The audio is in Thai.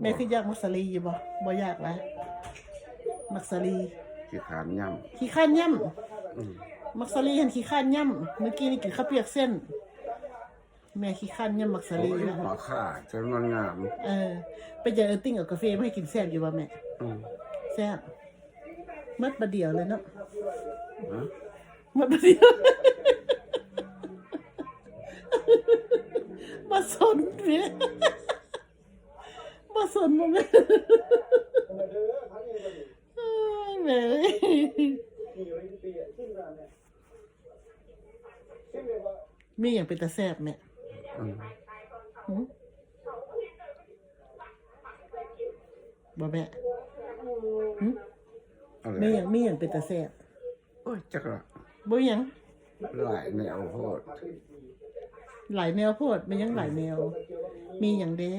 แม่คืออยากมักสลีอยู่บ่อยากนะมักสลี ขี้ขานย่ ขี้ข้านย่ ำ มักสลีเห็นขี้ข้านย่ำเมื่อกี้นี่กินข้าวเปียกเส้น แม่ขี้ข้านย่ำมักส โอ้ ลี ย นะ หัวขาจนมันงาม ไปเจอติ้งกับกาแฟไม่ให้กินแซ่บอยู่บ่แม่แซ่บมัดประเดี๋ยวเลยเนาะ ฮะ มัดประเดี๋ยวมาสนแม่มาสนบ่แม่แม่มีอย่างเป็นตาแซ่บแม่ อืม บ่แม่ อะไร มีอย่างเป็นตาแซ่บ โอ้ยจักละ บ่หยัง หลายแนวโพด หลายแนวโพดมันยังหลายแนว มีอย่างเด้